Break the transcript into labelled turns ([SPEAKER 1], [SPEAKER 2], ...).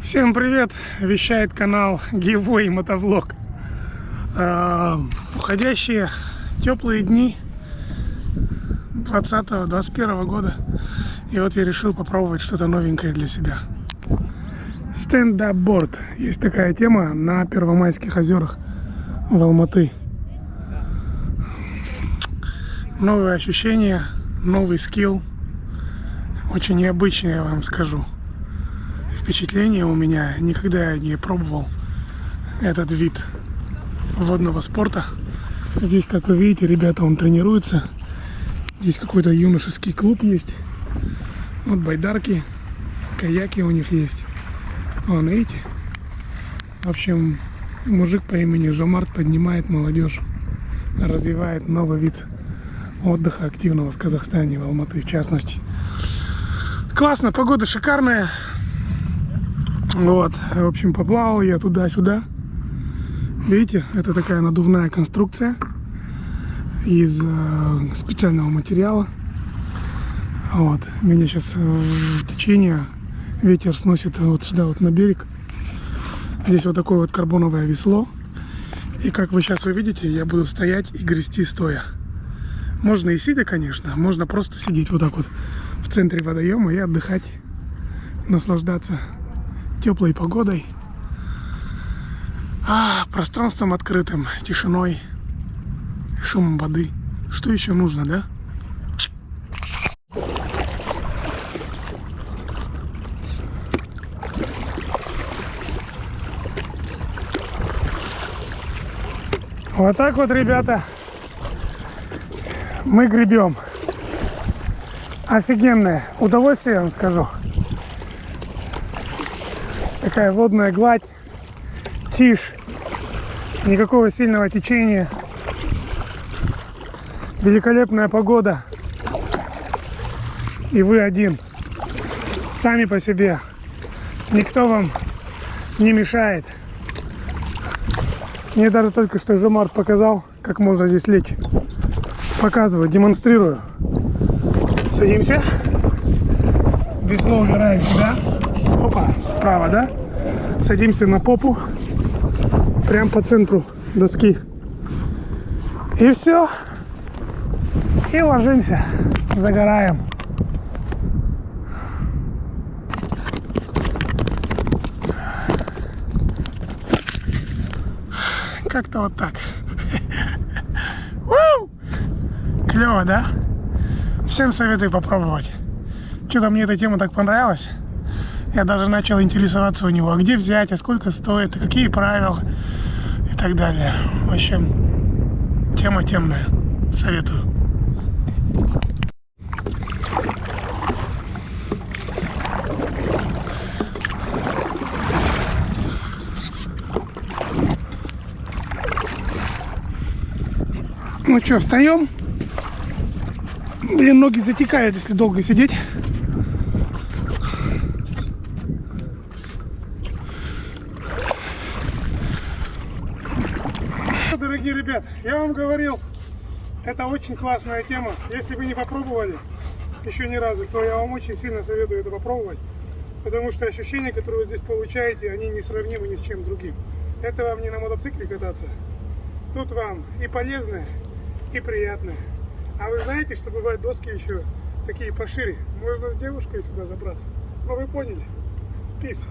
[SPEAKER 1] Всем привет! Вещает канал Гивой Мотовлог. Уходящие теплые дни 2020-2021 года. И вот я решил попробовать что-то новенькое для себя. Стендап-борд. Есть такая тема на Первомайских озерах в Алматы. Новые ощущения, новый скилл. Очень необычный, я вам скажу. Впечатление у меня, никогда я не пробовал этот вид водного спорта. Здесь, как вы видите, ребята, он тренируется. Здесь какой-то юношеский клуб есть. Вот байдарки, каяки у них есть. Вон, видите? В общем, мужик по имени Жомарт поднимает молодежь, развивает новый вид отдыха активного в Казахстане, в Алматы в частности. Классно, погода шикарная. Вот, в общем, поплавал я туда-сюда. Видите, это такая надувная конструкция из специального материала. Вот, меня сейчас в течение ветер сносит вот сюда вот на берег. Здесь вот такое вот карбоновое весло. И как вы сейчас увидите, я буду стоять и грести стоя. Можно и сидя, конечно, можно просто сидеть вот так вот в центре водоема и отдыхать, наслаждаться теплой погодой, пространством открытым, тишиной, шумом воды. Что еще нужно, да? Вот так вот, ребята, мы гребем. Офигенное удовольствие, я вам скажу. Такая водная гладь, тишь, никакого сильного течения, великолепная погода. И вы один, сами по себе, никто вам не мешает. Мне даже только что Жомарт показал, как можно здесь лечь. Показываю, демонстрирую. Садимся, весло убираем сюда. Опа, справа, да? Садимся на попу, прям по центру доски. И все. И ложимся, загораем. Как-то вот так. Клево, да? Всем советую попробовать. Что-то мне эта тема так понравилась. Я даже начал интересоваться у него, а где взять, а сколько стоит, а какие правила и так далее. В общем, тема темная. Советую. Ну что, встаем? Блин, ноги затекают, если долго сидеть. Дорогие ребят, я вам говорил, это очень классная тема. Если вы не попробовали еще ни разу, то я вам очень сильно советую это попробовать, потому что ощущения, которые вы здесь получаете, они несравнимы ни с чем другим. Это вам не на мотоцикле кататься, тут вам и полезное, и приятное. А вы знаете, что бывают доски еще такие пошире, можно с девушкой сюда забраться. Ну вы поняли. Peace.